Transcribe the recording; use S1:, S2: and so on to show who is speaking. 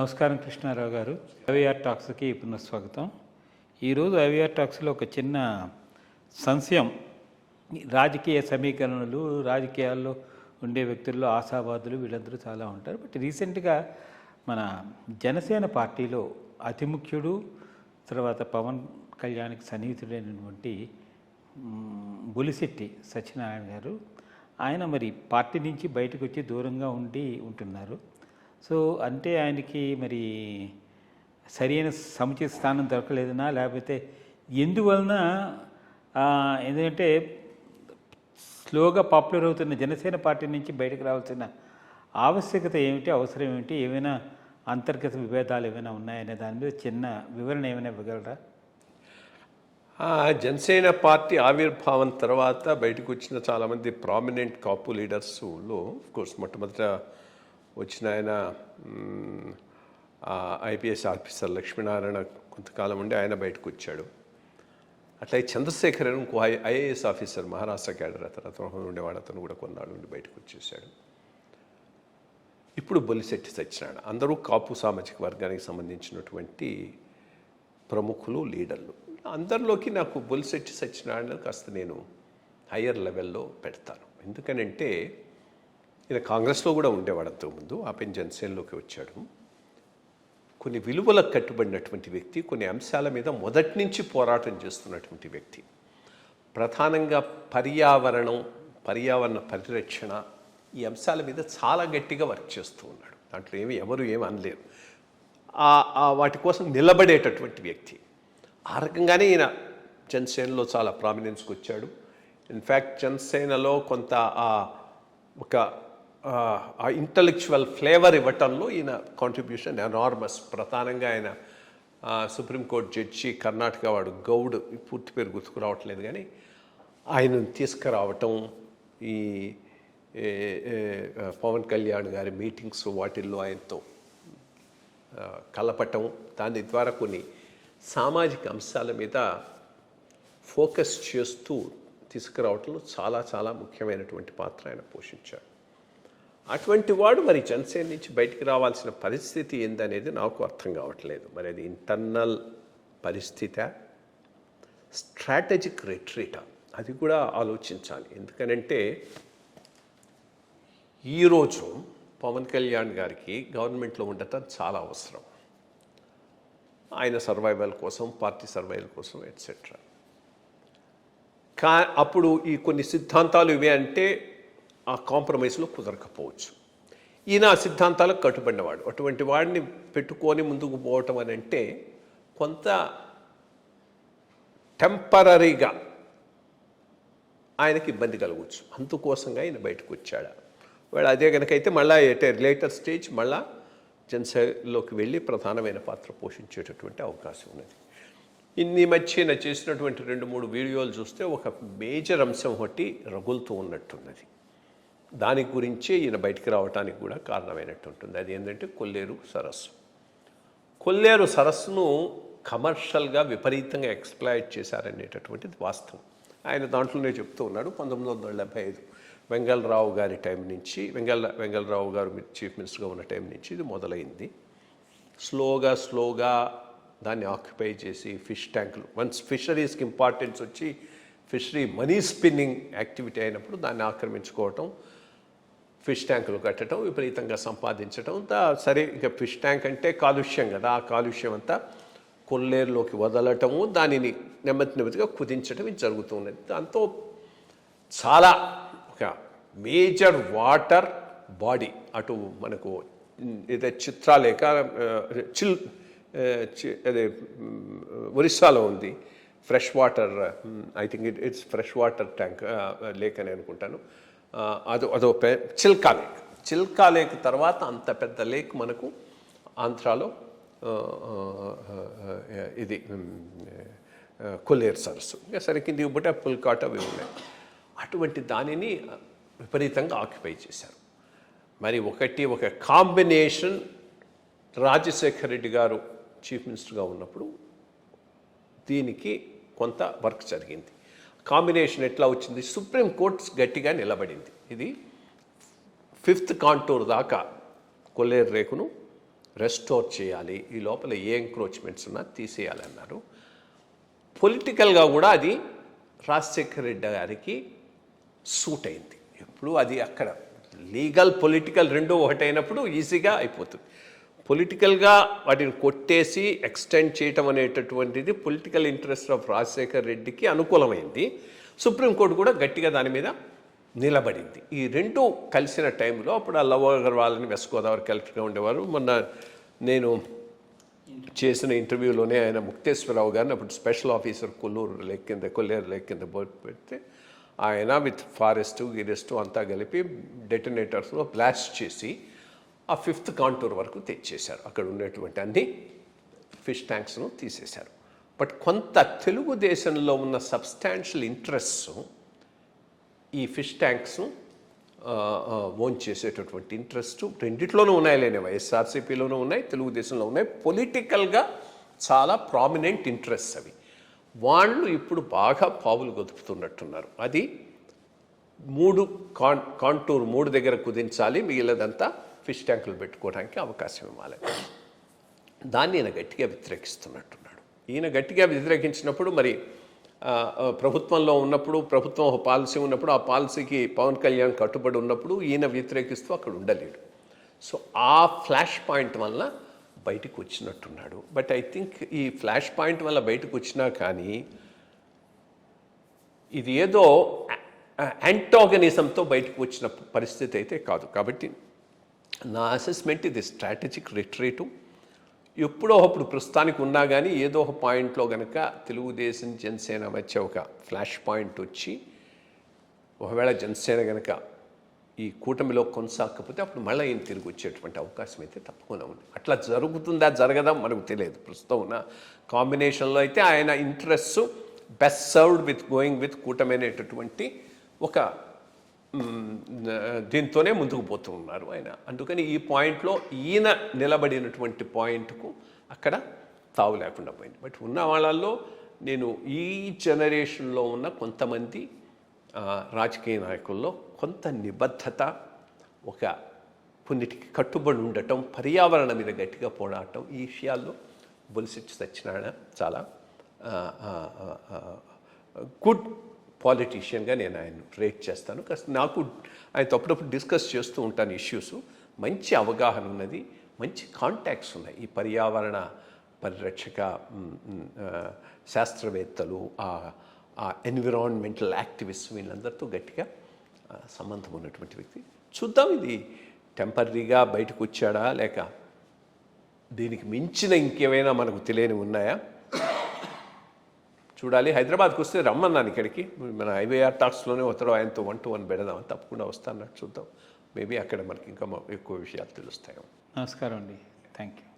S1: నమస్కారం కృష్ణారావు గారు. ఐవీఆర్ టాక్స్కి పునఃస్వాగతం. ఈరోజు ఐవీఆర్ టాక్స్లో ఒక చిన్న సంశయం. రాజకీయ సమీకరణలు, రాజకీయాల్లో ఉండే వ్యక్తుల్లో ఆశావాదులు వీళ్ళందరూ చాలా ఉంటారు. బట్ రీసెంట్గా మన జనసేన పార్టీలో అతి ముఖ్యుడు, తర్వాత పవన్ కళ్యాణ్కి సన్నిహితుడైనటువంటి బొలిశెట్టి సత్యనారాయణ గారు, ఆయన మరి పార్టీ నుంచి బయటకు వచ్చి దూరంగా ఉంటున్నారు. సో అంటే ఆయనకి మరి సరైన సముచిత స్థానం దొరకలేదనా, లేకపోతే ఎందువలన, ఎందుకంటే స్లోగా పాపులర్ అవుతున్న జనసేన పార్టీ నుంచి బయటకు రావాల్సిన ఆవశ్యకత ఏమిటి, అవసరం ఏమిటి, ఏమైనా అంతర్గత విభేదాలు ఏమైనా ఉన్నాయనే దాని మీద చిన్న వివరణ ఏమైనా ఇవ్వగలరా?
S2: జనసేన పార్టీ ఆవిర్భావం తర్వాత బయటకు వచ్చిన చాలామంది ప్రామినెంట్ కాపు లీడర్స్లో కోర్స్ మొట్టమొదట వచ్చిన ఆయన ఐపీఎస్ ఆఫీసర్ లక్ష్మీనారాయణ కొంతకాలం ఉండి ఆయన బయటకు వచ్చాడు. అట్లయి చంద్రశేఖర్ ఇంకో ఐఏఎస్ ఆఫీసర్ మహారాష్ట్ర క్యాడర్ అతను ఉండేవాడు, అతను కూడా కొన్నాళ్ళు నుండి బయటకు వచ్చేసాడు. ఇప్పుడు బొలిశెట్టి సత్యనారాయణ, అందరూ కాపు సామాజిక వర్గానికి సంబంధించినటువంటి ప్రముఖులు, లీడర్లు. అందరిలోకి నాకు బొలిశెట్టి సత్యనారాయణ కాస్త నేను హయ్యర్ లెవెల్లో పెడతాను. ఎందుకనంటే ఈయన కాంగ్రెస్లో కూడా ఉండేవాడు అంతకుముందు, ఆపైన జనసేనలోకి వచ్చాడు. కొన్ని విలువలకు కట్టుబడినటువంటి వ్యక్తి, కొన్ని అంశాల మీద మొదటి నుంచి పోరాటం చేస్తున్నటువంటి వ్యక్తి. ప్రధానంగా పర్యావరణ పరిరక్షణ, ఈ అంశాల మీద చాలా గట్టిగా వర్క్ చేస్తూ ఉన్నాడు. దాంట్లో ఎవరు ఏమి అనలేరు. వాటి కోసం నిలబడేటటువంటి వ్యక్తి. ఆ రకంగానే ఈయన జనసేనలో చాలా ప్రామినెన్స్కి వచ్చాడు. ఇన్ఫ్యాక్ట్ జనసేనలో కొంత ఒక ఇంటలెక్చువల్ ఫ్లేవర్ ఇవ్వటంలో ఈయన కాంట్రిబ్యూషన్ ఎనార్మస్. ప్రధానంగా ఆయన సుప్రీంకోర్టు జడ్జి, కర్ణాటక వాడు, గౌడ్, పూర్తి పేరు గుర్తుకురావట్లేదు కానీ ఆయనను తీసుకురావటం, ఈ పవన్ కళ్యాణ్ గారి మీటింగ్స్ వాటిల్లో ఆయనతో కలపటం, దాని ద్వారా కొన్ని సామాజిక అంశాల మీద ఫోకస్ చేస్తూ తీసుకురావటంలో చాలా చాలా ముఖ్యమైనటువంటి పాత్ర ఆయన పోషించాడు. అటువంటి వాడు మరి జనసేన నుంచి బయటికి రావాల్సిన పరిస్థితి ఏందనేది నాకు అర్థం కావట్లేదు. మరి అది ఇంటర్నల్ పరిస్థితి, స్ట్రాటజిక్ రిట్రీటా, అది కూడా ఆలోచించాలి. ఎందుకనంటే ఈరోజు పవన్ కళ్యాణ్ గారికి గవర్నమెంట్లో ఉండటం చాలా అవసరం. ఆయన సర్వైవల్ కోసం, పార్టీ సర్వైవల్ కోసం ఎట్సెట్రా. అప్పుడు ఈ కొన్ని సిద్ధాంతాలు ఇవే అంటే ఆ కాంప్రమైజ్లో కుదరకపోవచ్చు. ఈయన ఆ సిద్ధాంతాలకు కట్టుబడినవాడు. అటువంటి వాడిని పెట్టుకొని ముందుకు పోవటం అని అంటే కొంత టెంపరీగా ఆయనకి ఇబ్బంది కలగవచ్చు. అందుకోసంగా ఆయన బయటకు వచ్చాడు. వాడు అదే కనుకైతే మళ్ళీ లేటర్ స్టేజ్ మళ్ళా జనసేనలోకి వెళ్ళి ప్రధానమైన పాత్ర పోషించేటటువంటి అవకాశం ఉన్నది. ఇన్ని మధ్యన చేసినటువంటి 2-3 వీడియోలు చూస్తే ఒక మేజర్ అంశం ఒకటి రగులుతూ ఉన్నట్టున్నది. దాని గురించే ఈయన బయటికి రావడానికి కూడా కారణమైనట్టు ఉంటుంది. అది ఏంటంటే కొల్లేరు సరస్సును కమర్షియల్గా విపరీతంగా ఎక్స్ప్లాయిట్ చేశారనేటటువంటిది వాస్తవం. ఆయన దాంట్లోనే చెప్తూ ఉన్నాడు. 1975 వెంగళరావు గారి టైం నుంచి, వెంగళరావు గారు చీఫ్ మినిస్టర్గా ఉన్న టైం నుంచి ఇది మొదలైంది. స్లోగా దాన్ని ఆక్యుపై చేసి ఫిష్ ట్యాంకులు, వన్స్ ఫిషరీస్కి ఇంపార్టెన్స్ వచ్చి ఫిషరీ మనీ స్పిన్నింగ్ యాక్టివిటీ అయినప్పుడు దాన్ని ఆక్రమించుకోవటం, ఫిష్ ట్యాంకులు కట్టడం, విపరీతంగా సంపాదించడం. సరే, ఇక ఫిష్ ట్యాంక్ అంటే కాలుష్యం కదా, ఆ కాలుష్యం అంతా కొల్లేరులోకి వదలటము, దానిని నెమ్మదిగా కుదించడం ఇది జరుగుతూ ఉన్నది. దాంతో చాలా ఒక మేజర్ వాటర్ బాడీ, అటు మనకు ఇదే చిత్రాలేక అదే ఒరిస్సాలో ఉంది fresh water, I think it's fresh water tank lake అని అనుకుంటాను. అదో చిల్కా లేక్ తర్వాత అంత పెద్ద లేక్ మనకు ఆంధ్రాలో ఇది కొల్లేరు సరస్సు. ఇంకా సరే కిందికి పోతే పుల్కాట అవి ఉన్నాయి. అటువంటి దానిని విపరీతంగా ఆక్యుపై చేశారు. మరి ఒక కాంబినేషన్, రాజశేఖర రెడ్డి గారు చీఫ్ మినిస్టర్గా ఉన్నప్పుడు దీనికి కొంత వర్క్ జరిగింది. కాంబినేషన్ ఎట్లా వచ్చింది? సుప్రీంకోర్టు గట్టిగా నిలబడింది. ఇది 5th కాంటూర్ దాకా కొల్లేరు రేకును రెస్టోర్ చేయాలి, ఈ లోపల ఏ ఎంక్రోచ్మెంట్స్ ఉన్నా తీసేయాలన్నారు. పొలిటికల్గా కూడా అది రాజశేఖర రెడ్డి గారికి సూట్ అయింది. ఇప్పుడు అది అక్కడ లీగల్ పొలిటికల్ రెండు ఒకటైనప్పుడు ఈజీగా అయిపోతుంది. పొలిటికల్గా వాటిని కొట్టేసి ఎక్స్టెండ్ చేయటం అనేటటువంటిది పొలిటికల్ ఇంట్రెస్ట్ ఆఫ్ రాజశేఖర్ రెడ్డికి అనుకూలమైంది. సుప్రీంకోర్టు కూడా గట్టిగా దాని మీద నిలబడింది. ఈ రెండు కలిసిన టైంలో అప్పుడు ఆ లవ్ అగర్వాల్ని వెస్ట్ గోదావరి కలెక్టర్గా ఉండేవారు. మొన్న నేను చేసిన ఇంటర్వ్యూలోనే ఆయన ముక్తేశ్వరరావు గారిని అప్పుడు స్పెషల్ ఆఫీసర్ కొల్లేరు లేక్ కింద బోర్డు పెడితే ఆయన విత్ ఫారెస్ట్ గిరెస్ట్ అంతా కలిపి డెటనేటర్స్లో బ్లాస్ట్ చేసి ఆ 5th కాంటూర్ వరకు తెచ్చేశారు. అక్కడ ఉన్నటువంటి అన్ని ఫిష్ ట్యాంక్స్ను తీసేశారు. బట్ కొంత తెలుగుదేశంలో ఉన్న సబ్స్టాన్షియల్ ఇంట్రెస్ట్స్ ఈ ఫిష్ ట్యాంక్స్ను ఓన్ చేసేటటువంటి ఇంట్రెస్ట్ రెండిట్లోనూ ఉన్నాయిలేనే, వైఎస్ఆర్సీపీలోనూ ఉన్నాయి, తెలుగుదేశంలో ఉన్నాయి. పొలిటికల్గా చాలా ప్రామినెంట్ ఇంట్రెస్ట్ అవి. వాళ్ళు ఇప్పుడు బాగా పావులు గదుపుతున్నట్టున్నారు. అది 3 కాంటూర్ 3 దగ్గర కుదించాలి, మిగిలినదంతా ఫిష్ ట్యాంకులు పెట్టుకోవడానికి అవకాశం ఇవ్వాలి. దాన్ని ఈయన గట్టిగా వ్యతిరేకిస్తున్నట్టున్నాడు. ఈయన గట్టిగా వ్యతిరేకించినప్పుడు మరి ప్రభుత్వంలో ఉన్నప్పుడు, ప్రభుత్వం ఒక పాలసీ ఉన్నప్పుడు, ఆ పాలసీకి పవన్ కళ్యాణ్ కట్టుబడి ఉన్నప్పుడు ఈయన వ్యతిరేకిస్తూ అక్కడ ఉండలేడు. సో ఆ ఫ్లాష్ పాయింట్ వల్ల బయటకు వచ్చినట్టున్నాడు. బట్ ఐ థింక్ ఈ ఫ్లాష్ పాయింట్ వల్ల బయటకు వచ్చినా కానీ ఇది ఏదో యాంటాగనిజంతో బయటకు వచ్చిన పరిస్థితి అయితే కాదు. కాబట్టి నా అసెస్మెంట్ ఇది స్ట్రాటజిక్ రిట్రీటు. ఎప్పుడో అప్పుడు ప్రస్తుతానికి ఉన్నా కానీ ఏదో ఒక పాయింట్లో కనుక తెలుగుదేశం జనసేన మధ్య ఒక ఫ్లాష్ పాయింట్ వచ్చి ఒకవేళ జనసేన కనుక ఈ కూటమిలో కొనసాగకపోతే అప్పుడు మళ్ళీ ఈయన తిరిగి వచ్చేటువంటి అవకాశం అయితే తప్పకుండా ఉంది. అట్లా జరుగుతుందా జరగదా మనకు తెలియదు. ప్రస్తుతం ఉన్న కాంబినేషన్లో అయితే ఆయన interest best served with going with కూటమి అనేటటువంటి ఒక దీంతోనే ముందుకు పోతూ ఉన్నారు ఆయన. అందుకని ఈ పాయింట్లో ఈయన నిలబడినటువంటి పాయింట్కు అక్కడ తావు లేకుండా పోయింది. బట్ ఉన్న వాళ్ళల్లో నేను ఈ జనరేషన్లో ఉన్న కొంతమంది రాజకీయ నాయకుల్లో కొంత నిబద్ధత, ఒక కొన్నిటికి కట్టుబడి ఉండటం, పర్యావరణం మీద గట్టిగా పోరాటం, ఈ విషయాల్లో బొలిశెట్టి సత్యనారాయణ చాలా గుడ్ పాలిటీషియన్గా నేను ఆయన రేట్ చేస్తాను. నాకు ఆయనతో అప్పుడప్పుడు డిస్కస్ చేస్తూ ఉంటాను ఇష్యూస్. మంచి అవగాహన ఉన్నది, మంచి కాంటాక్ట్స్ ఉన్నాయి. ఈ పర్యావరణ పరిరక్షక శాస్త్రవేత్తలు, ఆ ఎన్విరాన్మెంటల్ యాక్టివిస్ట్ వీళ్ళందరితో గట్టిగా సంబంధం ఉన్నటువంటి వ్యక్తి. చూద్దాం ఇది టెంపరీగా బయటకు వచ్చాడా లేక దీనికి మించిన ఇంకేమైనా మనకు తెలియని ఉన్నాయా చూడాలి. హైదరాబాద్కి వస్తే రమ్మన్నాను ఇక్కడికి. మన ఐవైఆర్ టాక్స్లోనే ఒకరు ఆయనతో 1-to-1 పెడదాం, తప్పకుండా వస్తానన్నట్టు చూద్దాం. మేబీ అక్కడ మనకి ఇంకా ఎక్కువ విషయాలు తెలుస్తాయి.
S1: నమస్కారం అండి, థ్యాంక్ యూ.